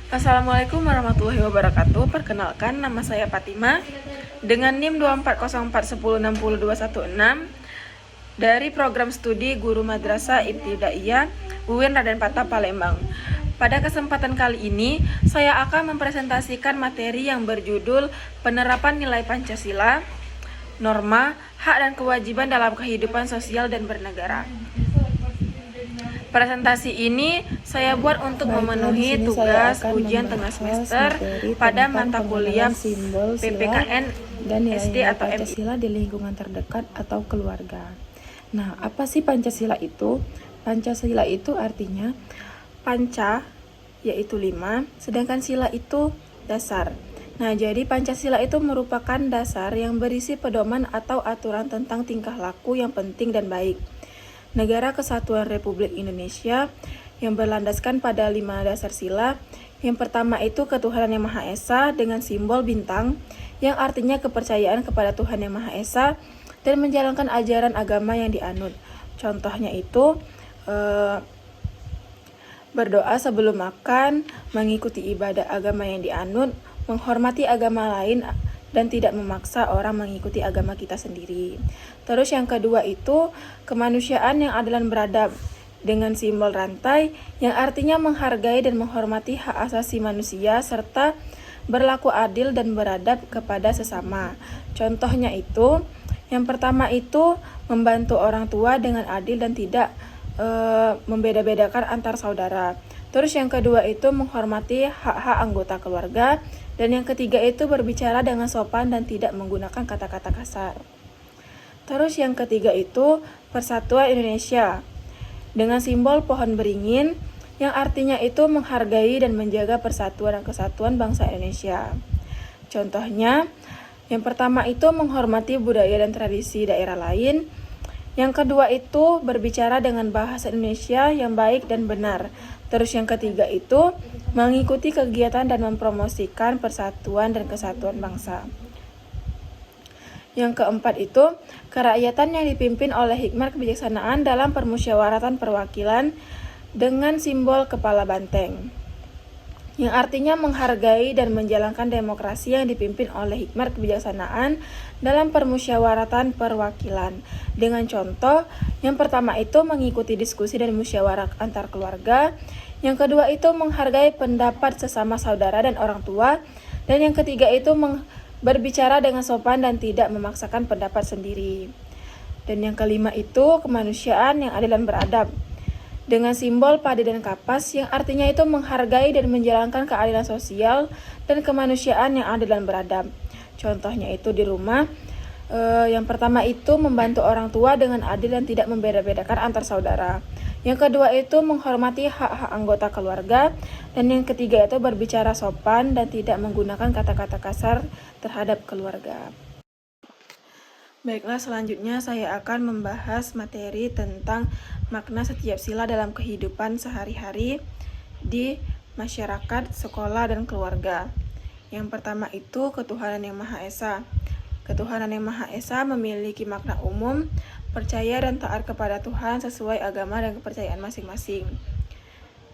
Assalamualaikum warahmatullahi wabarakatuh. Perkenalkan, nama saya Fatima dengan NIM 24041060216 dari program studi Guru Madrasah Ibtidaiyah UIN Raden Patah Palembang. Pada kesempatan kali ini, saya akan mempresentasikan materi yang berjudul Penerapan Nilai Pancasila, Norma, Hak dan Kewajiban dalam Kehidupan Sosial dan Bernegara. Presentasi ini saya buat untuk memenuhi tugas ujian tengah semester pada mata kuliah PPKN dan SD atau MI. Pancasila di lingkungan terdekat atau keluarga. Nah, apa sih Pancasila itu? Pancasila itu artinya panca yaitu 5, sedangkan sila itu dasar. Nah, jadi Pancasila itu merupakan dasar yang berisi pedoman atau aturan tentang tingkah laku yang penting dan baik Negara Kesatuan Republik Indonesia yang berlandaskan pada 5 dasar sila. Yang pertama itu ketuhanan yang Maha Esa dengan simbol bintang yang artinya kepercayaan kepada Tuhan yang Maha Esa dan menjalankan ajaran agama yang dianut. Contohnya itu berdoa sebelum makan, mengikuti ibadah agama yang dianut, menghormati agama lain dan tidak memaksa orang mengikuti agama kita sendiri. Terus yang kedua itu kemanusiaan yang adil dan beradab dengan simbol rantai yang artinya menghargai dan menghormati hak asasi manusia serta berlaku adil dan beradab kepada sesama. Contohnya itu yang pertama itu membantu orang tua dengan adil dan tidak membeda-bedakan antar saudara. Terus yang kedua itu menghormati hak-hak anggota keluarga. Dan yang ketiga itu berbicara dengan sopan dan tidak menggunakan kata-kata kasar. Terus yang ketiga itu Persatuan Indonesia dengan simbol pohon beringin yang artinya itu menghargai dan menjaga persatuan dan kesatuan bangsa Indonesia. Contohnya, yang pertama itu menghormati budaya dan tradisi daerah lain. Yang kedua itu berbicara dengan bahasa Indonesia yang baik dan benar. Terus yang ketiga itu mengikuti kegiatan dan mempromosikan persatuan dan kesatuan bangsa. Yang keempat itu kerakyatan yang dipimpin oleh hikmat kebijaksanaan dalam permusyawaratan perwakilan dengan simbol kepala banteng, yang artinya menghargai dan menjalankan demokrasi yang dipimpin oleh hikmat kebijaksanaan dalam permusyawaratan perwakilan. Dengan contoh, yang pertama itu mengikuti diskusi dan musyawarah antar keluarga, yang kedua itu menghargai pendapat sesama saudara dan orang tua, dan yang ketiga itu berbicara dengan sopan dan tidak memaksakan pendapat sendiri. Dan yang kelima itu kemanusiaan yang adil dan beradab dengan simbol padi dan kapas yang artinya itu menghargai dan menjalankan keadilan sosial dan kemanusiaan yang adil dan beradab. Contohnya itu di rumah, yang pertama itu membantu orang tua dengan adil dan tidak membeda-bedakan antar saudara. Yang kedua itu menghormati hak-hak anggota keluarga. Dan yang ketiga itu berbicara sopan dan tidak menggunakan kata-kata kasar terhadap keluarga. Baiklah, selanjutnya saya akan membahas materi tentang makna setiap sila dalam kehidupan sehari-hari di masyarakat, sekolah, dan keluarga. Yang pertama itu ketuhanan yang Maha Esa. Ketuhanan yang Maha Esa memiliki makna umum, percaya dan taat kepada Tuhan sesuai agama dan kepercayaan masing-masing.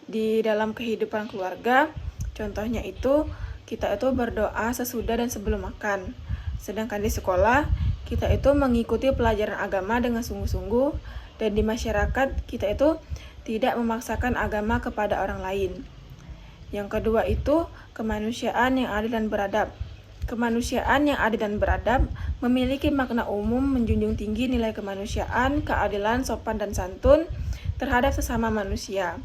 Di dalam kehidupan keluarga, contohnya itu kita itu berdoa sesudah dan sebelum makan. Sedangkan di sekolah, kita itu mengikuti pelajaran agama dengan sungguh-sungguh, dan di masyarakat kita itu tidak memaksakan agama kepada orang lain. Yang kedua itu kemanusiaan yang adil dan beradab. Kemanusiaan yang adil dan beradab memiliki makna umum menjunjung tinggi nilai kemanusiaan, keadilan, sopan dan santun terhadap sesama manusia.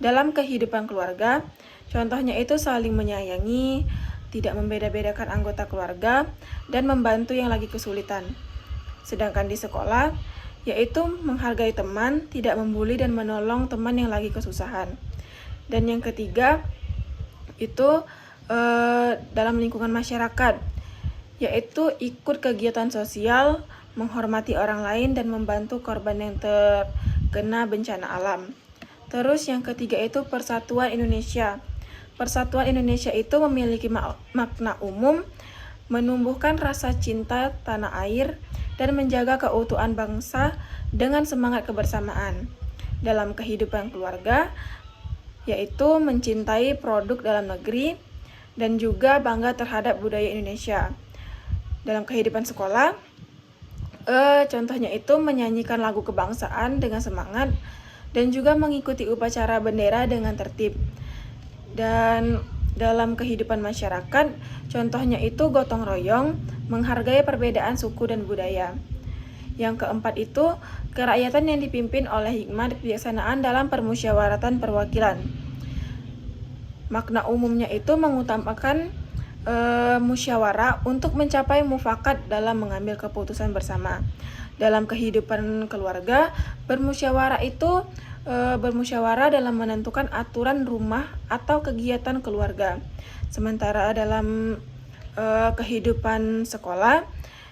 Dalam kehidupan keluarga, contohnya itu saling menyayangi, tidak membeda-bedakan anggota keluarga, dan membantu yang lagi kesulitan. Sedangkan di sekolah, yaitu menghargai teman, tidak membuli dan menolong teman yang lagi kesusahan. Dan yang ketiga, itu dalam lingkungan masyarakat, yaitu ikut kegiatan sosial, menghormati orang lain, dan membantu korban yang terkena bencana alam. Terus yang ketiga itu Persatuan Indonesia. Persatuan Indonesia itu memiliki makna umum, menumbuhkan rasa cinta tanah air, dan menjaga keutuhan bangsa dengan semangat kebersamaan. Dalam kehidupan keluarga, yaitu mencintai produk dalam negeri dan juga bangga terhadap budaya Indonesia. Dalam kehidupan sekolah, contohnya itu menyanyikan lagu kebangsaan dengan semangat dan juga mengikuti upacara bendera dengan tertib. Dan dalam kehidupan masyarakat, contohnya itu gotong royong, menghargai perbedaan suku dan budaya. Yang keempat itu kerakyatan yang dipimpin oleh hikmat kebijaksanaan dalam permusyawaratan perwakilan. Makna umumnya itu mengutamakan musyawarah untuk mencapai mufakat dalam mengambil keputusan bersama. Dalam kehidupan keluarga, bermusyawarah dalam menentukan aturan rumah atau kegiatan keluarga. Sementara dalam kehidupan sekolah,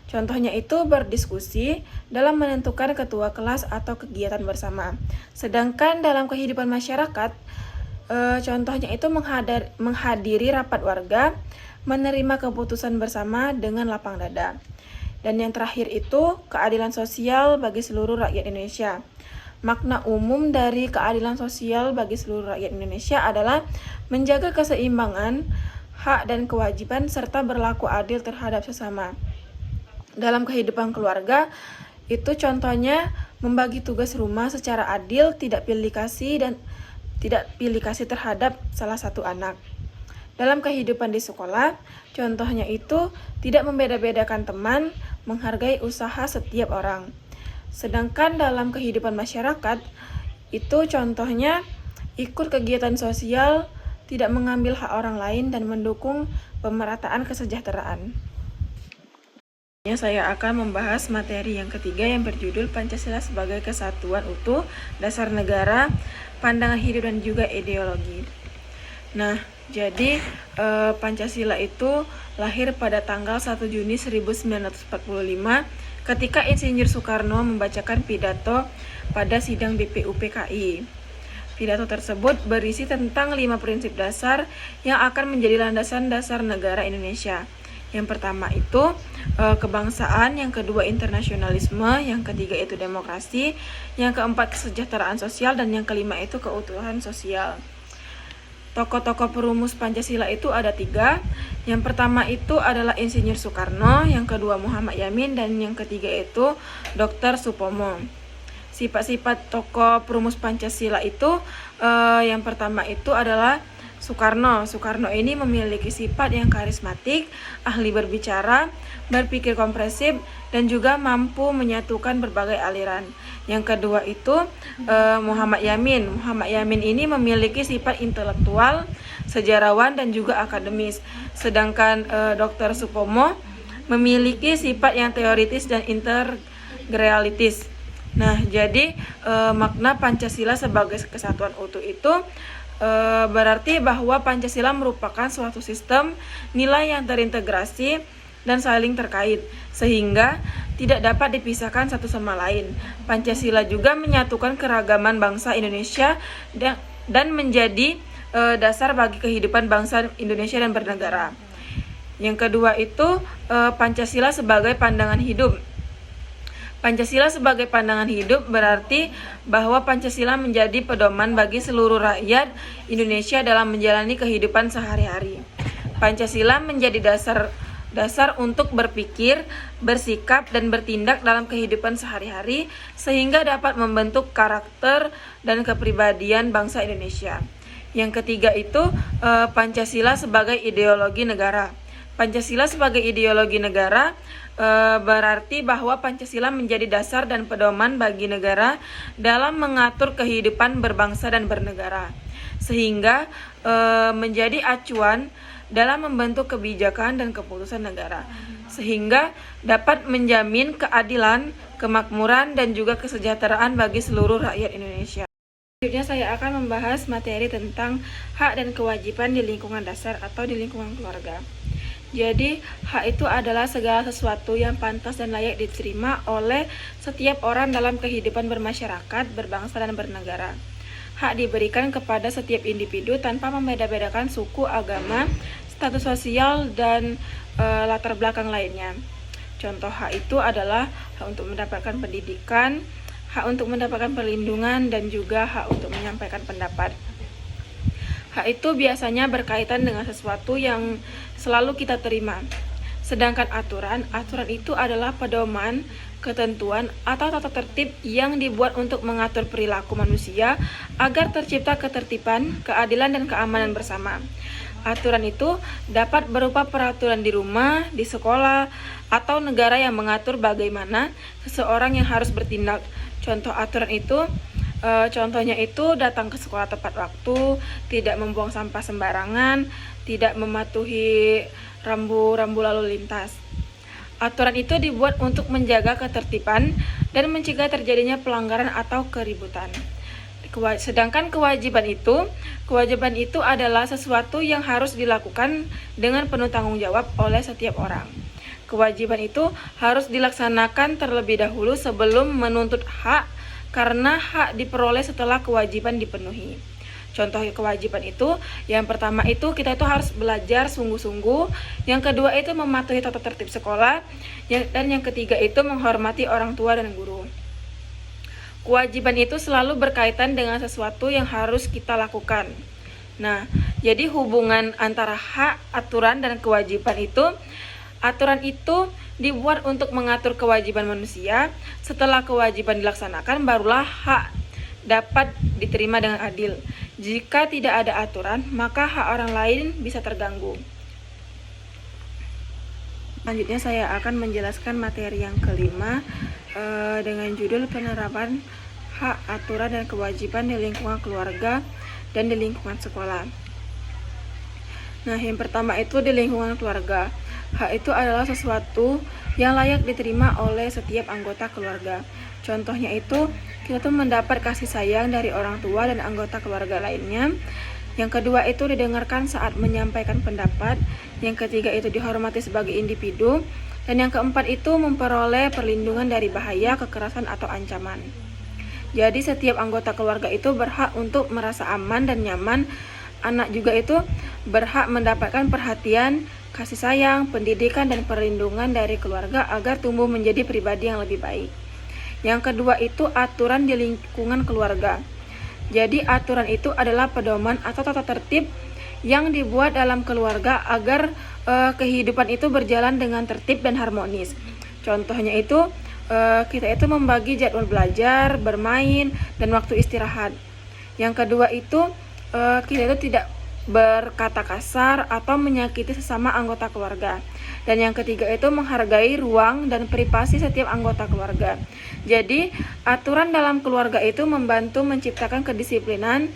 contohnya itu berdiskusi dalam menentukan ketua kelas atau kegiatan bersama. Sedangkan dalam kehidupan masyarakat, contohnya itu menghadiri rapat warga, menerima keputusan bersama dengan lapang dada. Dan yang terakhir itu keadilan sosial bagi seluruh rakyat Indonesia. Makna umum dari keadilan sosial bagi seluruh rakyat Indonesia adalah menjaga keseimbangan, hak dan kewajiban serta berlaku adil terhadap sesama. Dalam kehidupan keluarga, itu contohnya membagi tugas rumah secara adil, tidak pilih kasih terhadap salah satu anak. Dalam kehidupan di sekolah, contohnya itu tidak membeda-bedakan teman, menghargai usaha setiap orang. Sedangkan dalam kehidupan masyarakat, itu contohnya ikut kegiatan sosial, tidak mengambil hak orang lain, dan mendukung pemerataan kesejahteraan. Saya akan membahas materi yang ketiga yang berjudul Pancasila sebagai kesatuan utuh, dasar negara, pandangan hidup dan juga ideologi. Nah, jadi Pancasila itu lahir pada tanggal 1 Juni 1945 ketika Insinyur Soekarno membacakan pidato pada sidang BPUPKI. Pidato tersebut berisi tentang 5 prinsip dasar yang akan menjadi landasan dasar negara Indonesia. Yang pertama itu kebangsaan, yang kedua internasionalisme, yang ketiga itu demokrasi, yang keempat kesejahteraan sosial, dan yang kelima itu keutuhan sosial. Tokoh-tokoh perumus Pancasila itu ada 3. Yang pertama itu adalah Insinyur Soekarno, yang kedua Muhammad Yamin, dan yang ketiga itu Dr. Supomo. Sifat-sifat tokoh perumus Pancasila itu yang pertama itu adalah Soekarno. Soekarno ini memiliki sifat yang karismatik, ahli berbicara, berpikir kompresif, dan juga mampu menyatukan berbagai aliran. Yang kedua itu Muhammad Yamin. Muhammad Yamin ini memiliki sifat intelektual, sejarawan, dan juga akademis. Sedangkan Dr. Supomo memiliki sifat yang teoritis dan integralitis. Nah, jadi makna Pancasila sebagai kesatuan utuh itu berarti bahwa Pancasila merupakan suatu sistem nilai yang terintegrasi dan saling terkait, sehingga tidak dapat dipisahkan satu sama lain. Pancasila juga menyatukan keragaman bangsa Indonesia dan menjadi dasar bagi kehidupan bangsa Indonesia dan bernegara. Yang kedua itu Pancasila sebagai pandangan hidup. Pancasila sebagai pandangan hidup berarti bahwa Pancasila menjadi pedoman bagi seluruh rakyat Indonesia dalam menjalani kehidupan sehari-hari. Pancasila menjadi dasar untuk berpikir, bersikap, dan bertindak dalam kehidupan sehari-hari sehingga dapat membentuk karakter dan kepribadian bangsa Indonesia. Yang ketiga itu Pancasila sebagai ideologi negara. Pancasila sebagai ideologi negara berarti bahwa Pancasila menjadi dasar dan pedoman bagi negara dalam mengatur kehidupan berbangsa dan bernegara, sehingga menjadi acuan dalam membentuk kebijakan dan keputusan negara, sehingga dapat menjamin keadilan, kemakmuran, dan juga kesejahteraan bagi seluruh rakyat Indonesia. Selanjutnya saya akan membahas materi tentang hak dan kewajiban di lingkungan dasar atau di lingkungan keluarga. Jadi, hak itu adalah segala sesuatu yang pantas dan layak diterima oleh setiap orang dalam kehidupan bermasyarakat, berbangsa, dan bernegara. Hak diberikan kepada setiap individu tanpa membeda-bedakan suku, agama, status sosial, dan latar belakang lainnya. Contoh hak itu adalah hak untuk mendapatkan pendidikan, hak untuk mendapatkan perlindungan, dan juga hak untuk menyampaikan pendapat. Hak itu biasanya berkaitan dengan sesuatu yang selalu kita terima. Sedangkan aturan itu adalah pedoman, ketentuan, atau tata tertib yang dibuat untuk mengatur perilaku manusia agar tercipta ketertiban, keadilan, dan keamanan bersama. Aturan itu dapat berupa peraturan di rumah, di sekolah, atau negara yang mengatur bagaimana seseorang yang harus bertindak. Contoh aturan itu contohnya itu datang ke sekolah tepat waktu, tidak membuang sampah sembarangan, tidak mematuhi rambu-rambu lalu lintas. Aturan itu dibuat untuk menjaga ketertiban dan mencegah terjadinya pelanggaran atau keributan. Sedangkan kewajiban itu adalah sesuatu yang harus dilakukan dengan penuh tanggung jawab oleh setiap orang. Kewajiban itu harus dilaksanakan terlebih dahulu sebelum menuntut hak, karena hak diperoleh setelah kewajiban dipenuhi. Contoh kewajiban itu, yang pertama itu kita itu harus belajar sungguh-sungguh, yang kedua itu mematuhi tata tertib sekolah, dan yang ketiga itu menghormati orang tua dan guru. Kewajiban itu selalu berkaitan dengan sesuatu yang harus kita lakukan. Nah, jadi hubungan antara hak, aturan, dan kewajiban itu, aturan itu dibuat untuk mengatur kewajiban manusia. Setelah kewajiban dilaksanakan, barulah hak dapat diterima dengan adil. Jika tidak ada aturan, maka hak orang lain bisa terganggu. Selanjutnya saya akan menjelaskan materi yang kelima dengan judul penerapan hak, aturan, dan kewajiban di lingkungan keluarga dan di lingkungan sekolah. Nah, yang pertama itu di lingkungan keluarga. Hak itu adalah sesuatu yang layak diterima oleh setiap anggota keluarga. Contohnya itu, kita tuh mendapat kasih sayang dari orang tua dan anggota keluarga lainnya. Yang kedua itu didengarkan saat menyampaikan pendapat. Yang ketiga itu dihormati sebagai individu. Dan yang keempat itu memperoleh perlindungan dari bahaya, kekerasan, atau ancaman. Jadi setiap anggota keluarga itu berhak untuk merasa aman dan nyaman. Anak juga itu berhak mendapatkan perhatian, kasih sayang, pendidikan, dan perlindungan dari keluarga agar tumbuh menjadi pribadi yang lebih baik. Yang kedua itu aturan di lingkungan keluarga. Jadi aturan itu adalah pedoman atau tata tertib yang dibuat dalam keluarga agar kehidupan itu berjalan dengan tertib dan harmonis. Contohnya itu kita itu membagi jadwal belajar, bermain, dan waktu istirahat. Yang kedua itu kita itu tidak berkata kasar atau menyakiti sesama anggota keluarga. Dan yang ketiga itu menghargai ruang dan privasi setiap anggota keluarga. Jadi, aturan dalam keluarga itu membantu menciptakan kedisiplinan,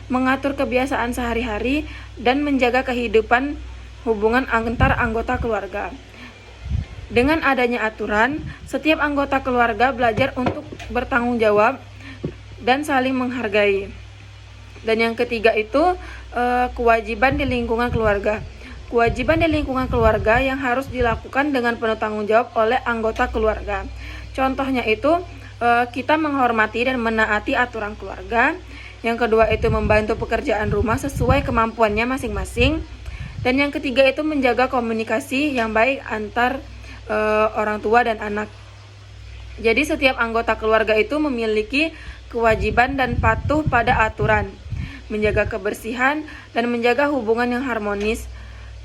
mengatur kebiasaan sehari-hari, dan menjaga kehidupan hubungan antar anggota keluarga. Dengan adanya aturan, setiap anggota keluarga belajar untuk bertanggung jawab dan saling menghargai. Dan yang ketiga itu kewajiban di lingkungan keluarga. Kewajiban di lingkungan keluarga yang harus dilakukan dengan penuh tanggung jawab oleh anggota keluarga. Contohnya itu kita menghormati dan menaati aturan keluarga. Yang kedua itu membantu pekerjaan rumah sesuai kemampuannya masing-masing. Dan yang ketiga itu menjaga komunikasi yang baik antar orang tua dan anak. Jadi setiap anggota keluarga itu memiliki kewajiban dan patuh pada aturan, menjaga kebersihan, dan menjaga hubungan yang harmonis.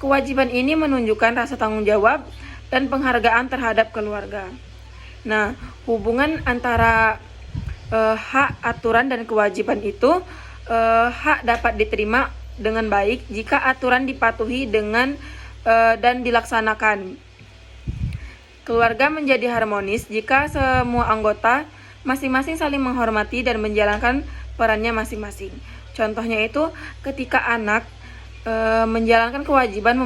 Kewajiban ini menunjukkan rasa tanggung jawab dan penghargaan terhadap keluarga. Nah, hubungan antara hak, aturan, dan kewajiban itu hak dapat diterima dengan baik jika aturan dipatuhi dengan dan dilaksanakan. Keluarga menjadi harmonis jika semua anggota masing-masing saling menghormati dan menjalankan perannya masing-masing. Contohnya itu ketika anak menjalankan kewajiban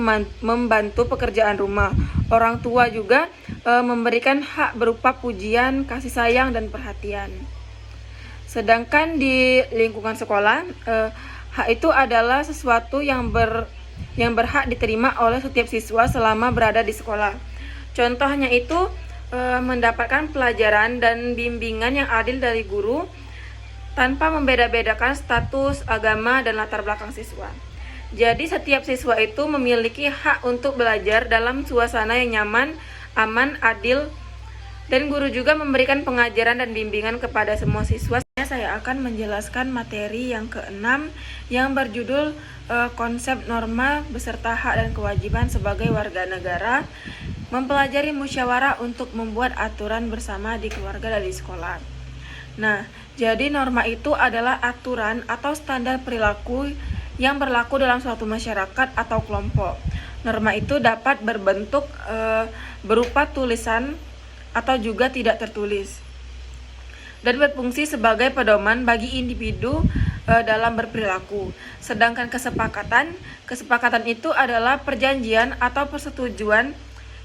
membantu pekerjaan rumah. Orang tua juga memberikan hak berupa pujian, kasih sayang, dan perhatian. Sedangkan di lingkungan sekolah, hak itu adalah sesuatu yang berhak diterima oleh setiap siswa selama berada di sekolah. Contohnya itu mendapatkan pelajaran dan bimbingan yang adil dari guru tanpa membeda-bedakan status, agama, dan latar belakang siswa. Jadi setiap siswa itu memiliki hak untuk belajar dalam suasana yang nyaman, aman, adil, dan guru juga memberikan pengajaran dan bimbingan kepada semua siswa. Saya akan menjelaskan materi yang keenam yang berjudul konsep norma beserta hak dan kewajiban sebagai warga negara, mempelajari musyawarah untuk membuat aturan bersama di keluarga dan di sekolah. Nah, jadi norma itu adalah aturan atau standar perilaku yang berlaku dalam suatu masyarakat atau kelompok. Norma itu dapat berbentuk berupa tulisan atau juga tidak tertulis, dan berfungsi sebagai pedoman bagi individu dalam berperilaku. Sedangkan kesepakatan itu adalah perjanjian atau persetujuan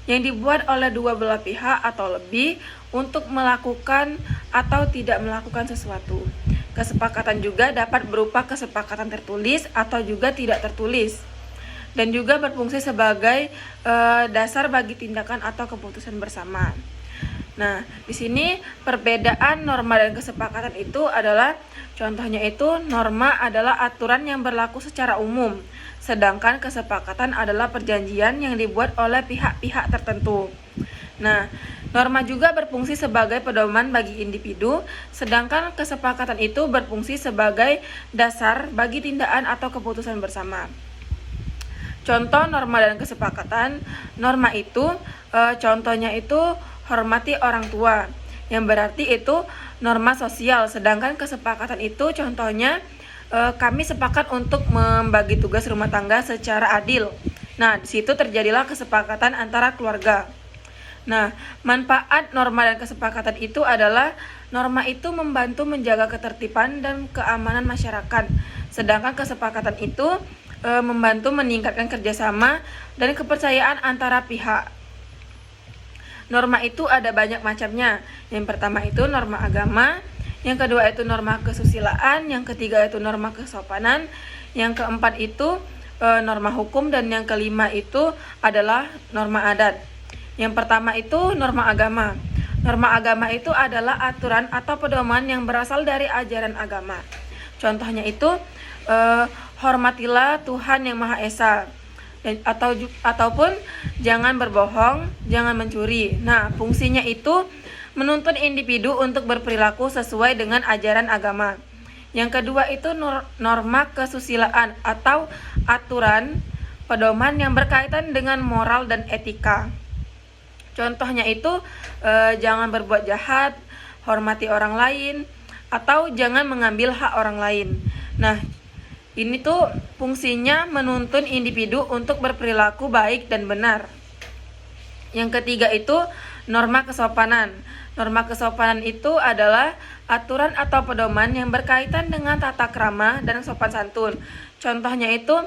yang dibuat oleh dua belah pihak atau lebih untuk melakukan atau tidak melakukan sesuatu. Kesepakatan juga dapat berupa kesepakatan tertulis atau juga tidak tertulis, dan juga berfungsi sebagai dasar bagi tindakan atau keputusan bersama. Nah, di sini perbedaan norma dan kesepakatan itu adalah, contohnya itu norma adalah aturan yang berlaku secara umum, sedangkan kesepakatan adalah perjanjian yang dibuat oleh pihak-pihak tertentu. Nah, norma juga berfungsi sebagai pedoman bagi individu, sedangkan kesepakatan itu berfungsi sebagai dasar bagi tindakan atau keputusan bersama. Contoh norma dan kesepakatan. Norma itu contohnya itu hormati orang tua, yang berarti itu norma sosial. Sedangkan kesepakatan itu contohnya kami sepakat untuk membagi tugas rumah tangga secara adil. Nah, di situ terjadilah kesepakatan antara keluarga. Nah, manfaat norma dan kesepakatan itu adalah norma itu membantu menjaga ketertiban dan keamanan masyarakat. Sedangkan kesepakatan itu membantu meningkatkan kerjasama dan kepercayaan antara pihak. Norma itu ada banyak macamnya. Yang pertama itu norma agama, yang kedua itu norma kesusilaan, yang ketiga itu norma kesopanan, yang keempat itu norma hukum, dan yang kelima itu adalah norma adat. Yang pertama itu norma agama. Norma agama itu adalah aturan atau pedoman yang berasal dari ajaran agama. Contohnya itu hormatilah Tuhan yang Maha Esa, ataupun jangan berbohong, jangan mencuri. Nah, fungsinya itu menuntun individu untuk berperilaku sesuai dengan ajaran agama. Yang kedua itu norma kesusilaan atau aturan pedoman yang berkaitan dengan moral dan etika. Contohnya itu jangan berbuat jahat, hormati orang lain, atau jangan mengambil hak orang lain. Nah, ini tuh fungsinya menuntun individu untuk berperilaku baik dan benar. Yang ketiga itu norma kesopanan. Norma kesopanan itu adalah aturan atau pedoman yang berkaitan dengan tata krama dan sopan santun. Contohnya itu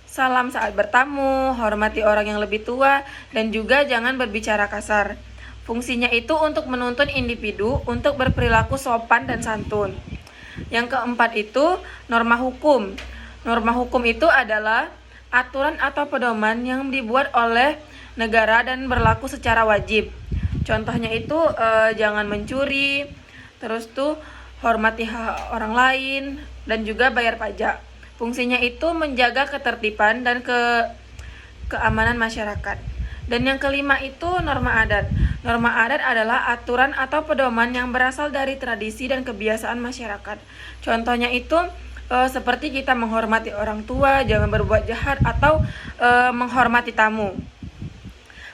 salam saat bertamu, hormati orang yang lebih tua, dan juga jangan berbicara kasar. Fungsinya itu untuk menuntun individu untuk berperilaku sopan dan santun. Yang keempat itu norma hukum. Norma hukum itu adalah aturan atau pedoman yang dibuat oleh negara dan berlaku secara wajib. Contohnya itu jangan mencuri, terus tuh hormati hak orang lain, dan juga bayar pajak. Fungsinya itu menjaga ketertiban dan keamanan masyarakat. Dan yang kelima itu norma adat. Norma adat adalah aturan atau pedoman yang berasal dari tradisi dan kebiasaan masyarakat. Contohnya itu seperti kita menghormati orang tua, jangan berbuat jahat, atau menghormati tamu.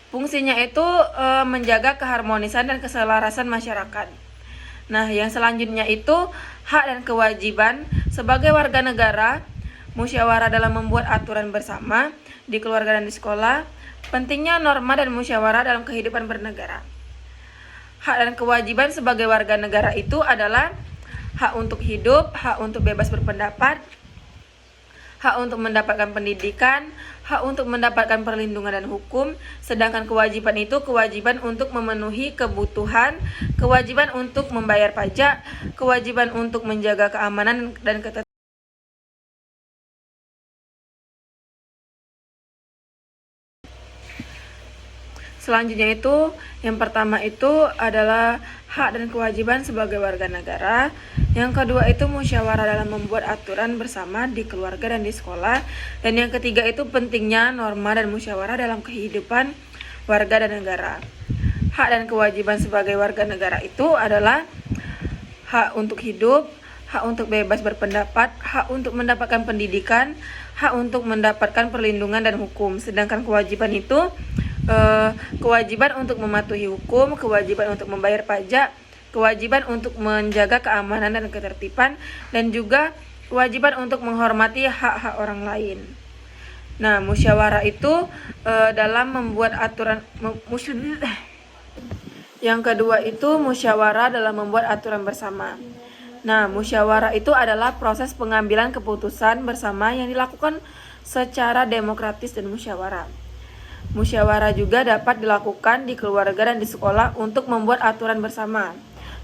Fungsinya itu menjaga keharmonisan dan keselarasan masyarakat. Nah, yang selanjutnya itu hak dan kewajiban sebagai warga negara, musyawarah dalam membuat aturan bersama di keluarga dan di sekolah. Pentingnya norma dan musyawarah dalam kehidupan bernegara. Hak dan kewajiban sebagai warga negara itu adalah hak untuk hidup, hak untuk bebas berpendapat, hak untuk mendapatkan pendidikan, hak untuk mendapatkan perlindungan dan hukum. Sedangkan kewajiban itu kewajiban untuk memenuhi kebutuhan, kewajiban untuk membayar pajak, kewajiban untuk menjaga keamanan dan ketertiban. Selanjutnya itu, yang pertama itu adalah hak dan kewajiban sebagai warga negara. Yang kedua itu musyawarah dalam membuat aturan bersama di keluarga dan di sekolah. Dan yang ketiga itu pentingnya norma dan musyawarah dalam kehidupan warga dan negara. Hak dan kewajiban sebagai warga negara itu adalah hak untuk hidup, hak untuk bebas berpendapat, hak untuk mendapatkan pendidikan, hak untuk mendapatkan perlindungan dan hukum. Sedangkan kewajiban itu kewajiban untuk mematuhi hukum, kewajiban untuk membayar pajak, kewajiban untuk menjaga keamanan dan ketertiban, dan juga kewajiban untuk menghormati hak-hak orang lain. Nah, musyawarah itu dalam membuat aturan yang kedua itu musyawarah dalam membuat aturan bersama. Nah, musyawarah itu adalah proses pengambilan keputusan bersama yang dilakukan secara demokratis dan musyawarah. Musyawarah juga dapat dilakukan di keluarga dan di sekolah untuk membuat aturan bersama.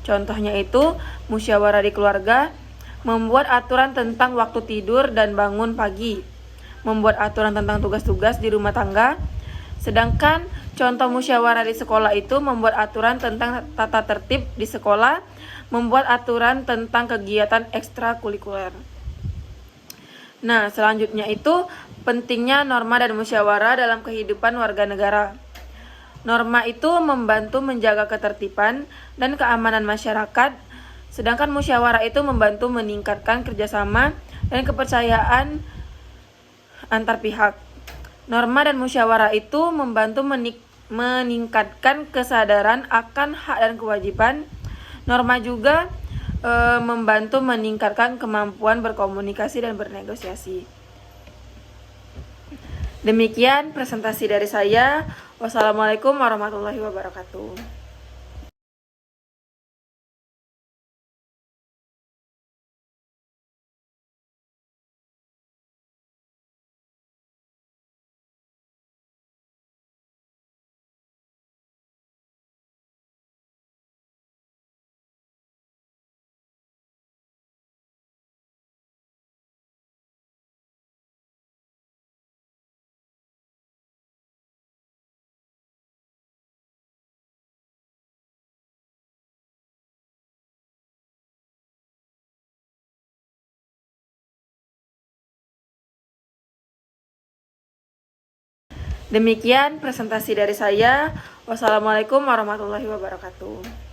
Contohnya itu, musyawarah di keluarga membuat aturan tentang waktu tidur dan bangun pagi, membuat aturan tentang tugas-tugas di rumah tangga. Sedangkan contoh musyawarah di sekolah itu membuat aturan tentang tata tertib di sekolah, membuat aturan tentang kegiatan ekstrakurikuler. Nah, selanjutnya itu pentingnya norma dan musyawarah dalam kehidupan warga negara. Norma itu membantu menjaga ketertiban dan keamanan masyarakat, sedangkan musyawarah itu membantu meningkatkan kerjasama dan kepercayaan antar pihak. Norma dan musyawarah itu membantu meningkatkan kesadaran akan hak dan kewajiban. Norma juga membantu meningkatkan kemampuan berkomunikasi dan bernegosiasi. Demikian presentasi dari saya. Wassalamualaikum warahmatullahi wabarakatuh. Demikian presentasi dari saya. Wassalamualaikum warahmatullahi wabarakatuh.